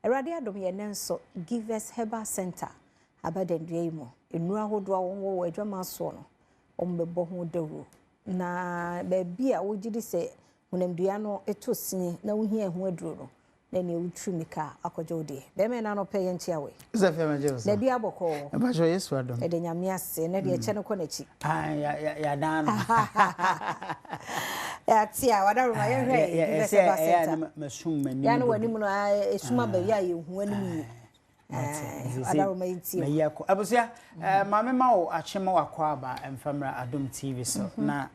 Erade Adom ye nenso give us Herbal Center abadendue mu enura hodo wo adwama so no ombebo ho dawo na baabi a wogidi se hunamdua no etosin na wohia ho aduro no na ne utrumika akojode be me na no peye ntia we Zafia majezo na dia boko e ba jo Yesu Adom e de nyame ase na de eche no konachi ya dan ya tia wada ruma ye hwe ya ya masum mani ya no wani mu no esuma ba ya ye hu animu wada ruma ntia na yako abusia mame ma wo achema wakwa aba emfamra Adom TV so na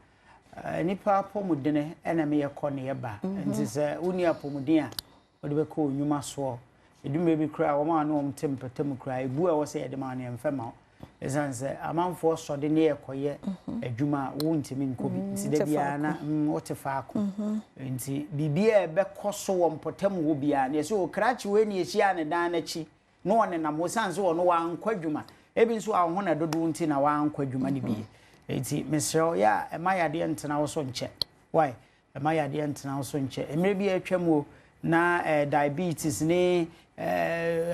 nipa pomudene ena me yekọ ne yeba nti se uni apomuden a odi be ko nyuma so edume bi kra wo ma no tempetem kra ebu a wo se yede ma ne emfema esanse amanfo so de ne yekoye adwuma wo ntimi nkobi nti de bia na wote faako nti bibia ebe koso wo mpotem wo bia ne se o krachi we ne ehia ne dan na chi no one na mo sanse wo no wa nkwadwuma ebi nso a ho na dodo nti na wa nkwadwuma ne bi eti mesro ya emayade ntena wo so nche why emayade ntena wo so nche emre bi atwam na diabetes ne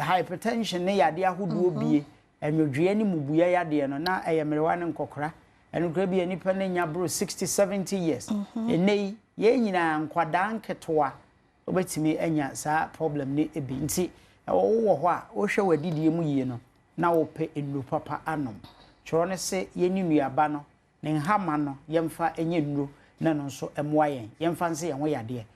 hypertension ne yade ahodo bie enwodwe ne mubuya yade no na eyemrewa ne nkokora enukra bi anipa ne nya bro 60-70 years enei ye nyina nkwada nketoa obetimi enya sa problem ne ebi nti wo ho a wo hwe wadidie mu yie no na wo pe enu papa anom choro ne se yeni nuaba no ne nhama no yemfa enye nuro na no so emoa yen yemfa nse yen ho yade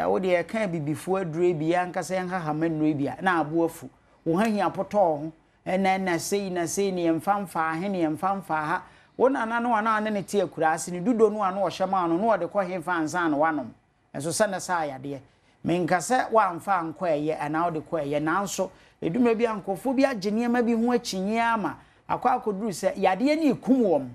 wo de kan bibifu adure bia nkasa yen hahama nuro bia na aboafu wo hahia poto ho na sei ne yemfa mfa he ne yemfa mfa ha wo na no ana ne tie akura ase ne dudo no ana wo hyema no no de kɔ he fa ansa no wanom enso se na sa yade me nkasa wa mfa nkɔ eye ana wo de kɔ eye nanso eduma bia nkofo bia geniema bi ho akyinye ama akwa akoduru se yade ni kumwom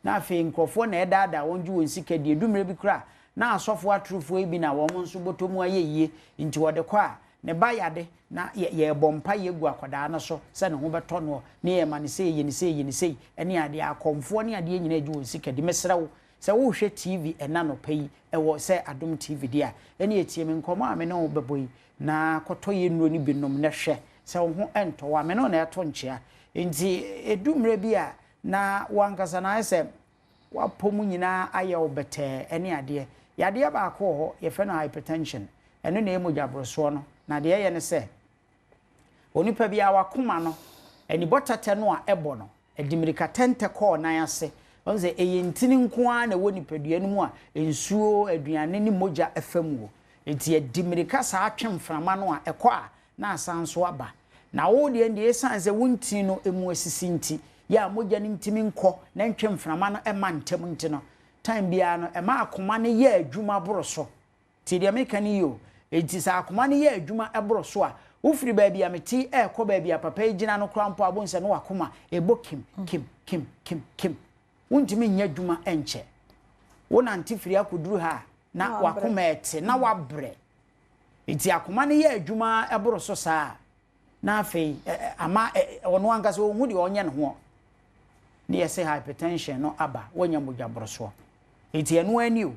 na afi nkofo na edada wonju wonsika die dumre bi kra na asofo atrufo bi na won nso botomu ayeye nti wode kwa ne ba yade na ye bompa yegu akoda na so se ne ho beto no ne ye mane se ye sei ene ade akomfo ne ade nyina aju wonsika di mesrewo se wo hwe TV ena no pai ewo se Adom TV dia ene etie me nkomo ame na wo beboyi na koto ye nuro ni binom na hwe se wo ho ento wa me no na eto nchea nti edumre bi a na wankasa na ese wapomu nyina aye obete ene ade yade ba ko ho ye fe no hypertension eno na emojabroso no na de ye ne se onipa bi a wakoma no eni botate no a ebo no edimirika tente ko nan ase onze eyentini nko a na woni padua no mu a ensuo aduane ni moja afamuo enti edimirika sa atwemframa no a ekọ a na asanso aba na wo de ndi esanse wontin no emu asisi nti ya moja ni ntimi nko na ntwemframa no ema ntem nti no time bia no ema akoma ne ye adwuma boroso ti de meka ni yo enti sa akoma ne ye adwuma eboroso a ufiri baabi ameti ekọ baabi apapa egina no krampo abonse no wakoma ebo kim wontimi nya adwuma enche wona ntifiri akuduru ha na wakoma ete na wabre enti akoma ne ye adwuma eboroso saa na afei ama ono ankasa wo hu de onye ne ho ne yese hypertension no aba wonya mogyabrosho enti eno ani o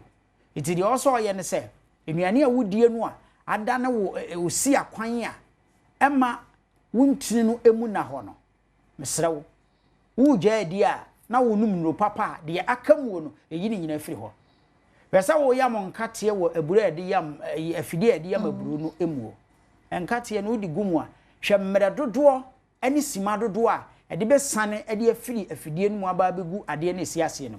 enti de oso ye ne se enuane a wudie no a ada na wo si akwan a ema wuntini no emu na ho no mesrewo wo gya di a na wo num nro papa de akamuo no eyi ni nyina firi ho wesa wo yam nkate wo abura de yam afide de yam aburu no emuo nkate no di gumu a hwe mmere dodo ani sima dodo a ede be sane ede afiri afidie no mu aba begu ade na siase no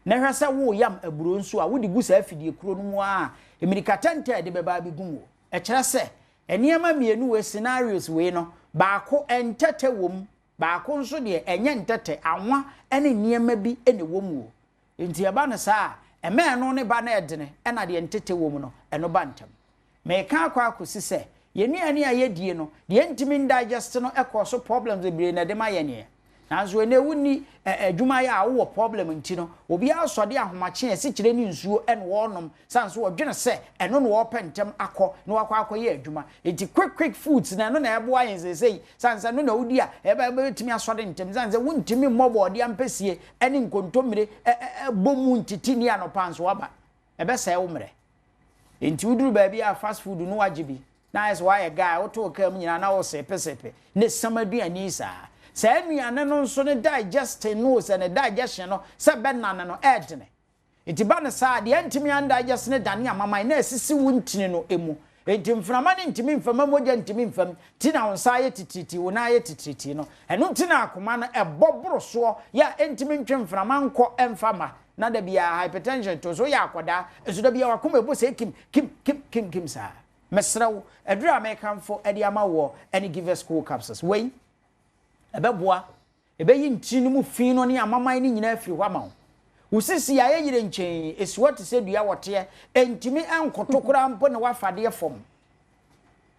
na hwesa wo yam aburu nso a wo di gu sa afidie kuro no mu a emirikatante ede be ba begu wo e kire se eniema mienu we scenarios we no baako entete wom baako nso de enye ntete anwa ene niema bi ene wom wo enti eba no saa eme no ne ba na edene ena de ntete wom no eno ba ntam me ka akwa akosi se yenuane a yedie no de ntimi digest no ekoso problems e bire na de ma yene nanzo ene wuni adwuma ya wo problem nti no obi asode ahomache ese kire ni nsuo ene wonom sanso odwene se eno no wo pentem akọ na wakọ ye adwuma enti quick foods na no na ebo ayen sesei sansa no na wudi a ebe betimi asode ntem sansa wuntimi mmobo ode ampesie ene nkontomire bomu ntiti ni anopa nso waba ebe se wo mre enti wuduru ba bia fast food no wajibi nice why a guy auto come nyina na wo sepesepe ne samaduani sa sa anuane no nso ne digesting no se ne digestion no se benana no edne enti ba ne sa de antimi anda digest ne dane amama na asisi wuntini no emu enti mframa ne ntimi mfama moja ntimi mfam ti na wonsa ye tititi wona ye tititi no eno ti na akoma no eboboro so ya ntimi ntwe mframa nko emfama na da bia hypertension to so ya akoda eso da bia wakoma ebo se kim sa mesrawo edura American for edi ama wo any give school capsules wey ebeboa ebeyi ntini mu fin no ne amaman ni nyina afiri hwa ma wo usisi ya yire nchen esuwa te se dua wote entimi enkotokora mpo ne wafade fom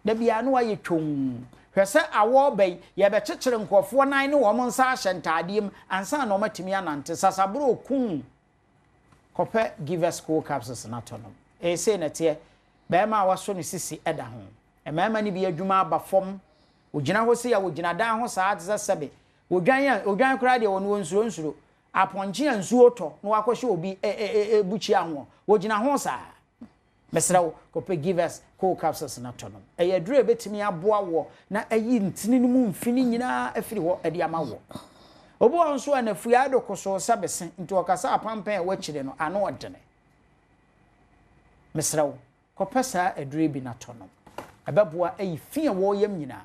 da bia no waye twom hwese awo bay ye be kekere nkofo nan ne wo nsa ahyentadiem ansa na omatimi anante sasabro okun kope give school capsules na tonom say na te be ma waso ne sisi eda ho emema ni bi adwuma aba fom ogina ho se ya ogina dan ho saa te sebe odwan kura de wono nsuro aponche ansuo to no akohye obi buchi aho wogina ho sa mesrawo kope give us cool capsules na tonom eyadure betimi aboa wo na ayi ntini no mu mfini nyina afiri ho ade ama wo obo onso anafu ya dokoso sabese nti okasa apampan wachire no ano odene mesrawo kope sa adure bi na tonom ababoa ayi fia wo yam nyina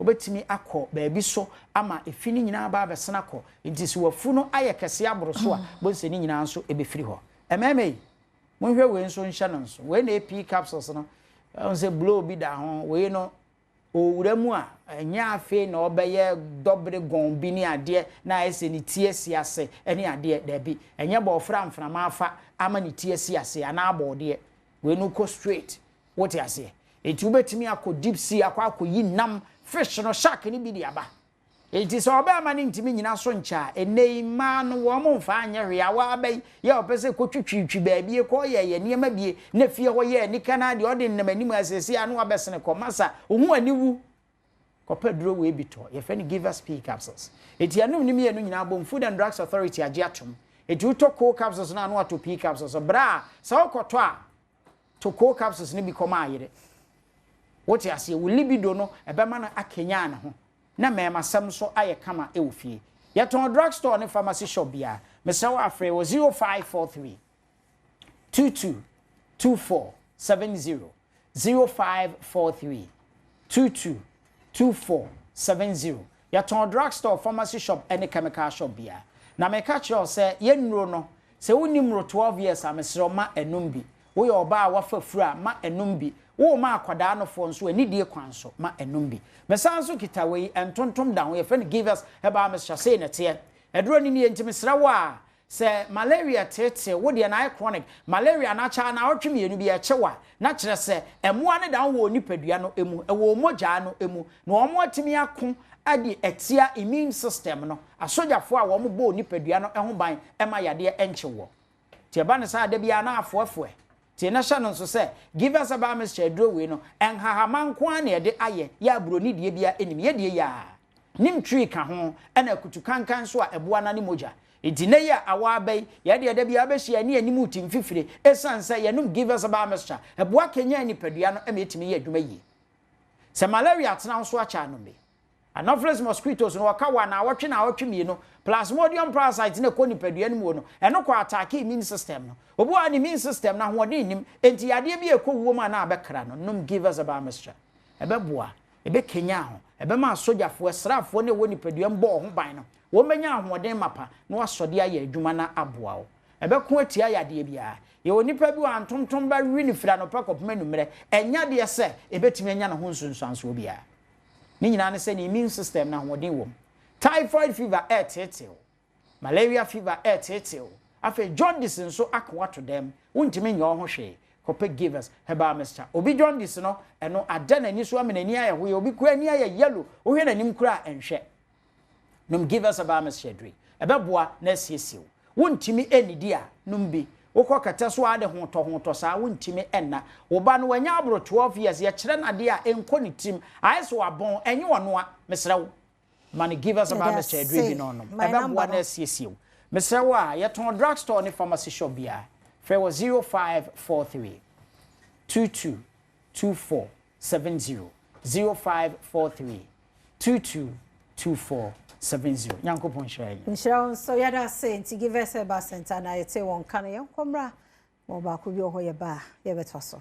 obetimi akọ baabi so ama efini nyina ba abesena kọ nti si wafu no aye kese aboroso a bonse ni nyina nso ebefiri ho ememe monhwe we nso nhya no nso we na AP capsules no onse blow bi da ho we no owuramu a nya afi na obeye dobre gon bi ni ade na ese ni tie siase eni ade da bi enye ba ofra mframa afa ama ni tie siase ana abode we no go straight what you say eti obetimi akọ deep sea akọ yi nam fish no shark ni bi dia ba enti so oba ma ni ntimi nyina so ncha enei ma no wo mo mfa anya hwea wa abai ya opese kotwitwitwi baabie ko ye niema bie na fie ho ye ni kana de ode nnamanimu asesi anu abesene ko masa ohu aniwu ko pedro we bito ye fe ni give us P capsules enti anu ni me anu nyina bom Food and Drugs Authority agi atom enti utoko capsules na anu ato P capsules bra sa okoto a to co capsules ni bi koma ayire what you say we libido no ebema na akenya na ho na mema sam so aye kama e ofie yeton drugstore ne pharmacy shop bia mesawo afre wo 0543 22 24 70 0543 22 24 70 yeton drugstore pharmacy shop any chemical shop bia na me catch you say yenuro no se wonimro 12 years amesro ma enumbi wo ye oba a wafa fura ma enumbi wo ma akwada no fo nso ani die kwan so ma enumbi mesanso kitawei entontom da ho ye fe give us Herbal Mr. say na te eduro ni ne ntimi srawo a se malaria tete wo de na chronic malaria na cha na otwemienu bi echewa na kire se emoa ne da wo nipadua no emu ewo moja no emu na omo atimi ako ade etia immune system no asojafo a wo mo bo nipadua no eho ban ema yade enchewo tie ba ne sa da bia na afoafo tie na sha no so se give us Herbal Mr. eduro we no enhahamanko a na ye de aye ya broni die bia enim ye die ya nim tree ka ho ena kutu kankan so a eboa na ne moja idine ya awabai ya de da bia be hia ne animu timfifire esansa ye num give us Herbal Mr. eboa kenya ni padua no emetimi ye adwuma yi se malaria tena so acha no me anopheles mosquitoes no waka wa na awotwe na awotwe mi no plasmodium parasite ne ko ni padua no no eno ko attack immune system no obu ani immune system na hoden nim enti yade bi ekowuo ma na abekra no num give us Herbal Mr. ebeboa ebe kenya ho ebe ma sojafo esrafo ne woni padua mbo ho ban no wo menya ahoden mapa na wasode aye adwuma na aboa wo ebe ko atia yade bia ye woni pa bi wa ntontom ba wi ni fira no pa kopema numre enya de se ebetimi enya na ho nsunsuanso bia ni nyina ne se ni immune system na hoden wo typhoid fever etetel malaria fever etetel afa jaundice nso akwa to dem wontimi nya ho hwe kope give us Herbal Mr. obi jaundice no eno adana ni so amenani aye ho obi kura ni aye yellow ohwe nanim kura enhwe num give us Herbal Mr. dri ebeboa na siesie wontimi enidi a num bi wokọ kata so ade hoto saa wontimi enna wo ba no wanya abro 12 years ye kire na de a enko ni tim aiso abon enye wono a mesrew man give us Herbal Mr. dri bi no no ebeboa na siesie mesrew a ye ton drugstore ne pharmacy shop bia fe was 0543 22 24 0543 222470. Nyankopon share. Nshira so yada say nti give us Herbal Center na yete won kan ye komra mo ba ko bi ho ye ba ye beto so.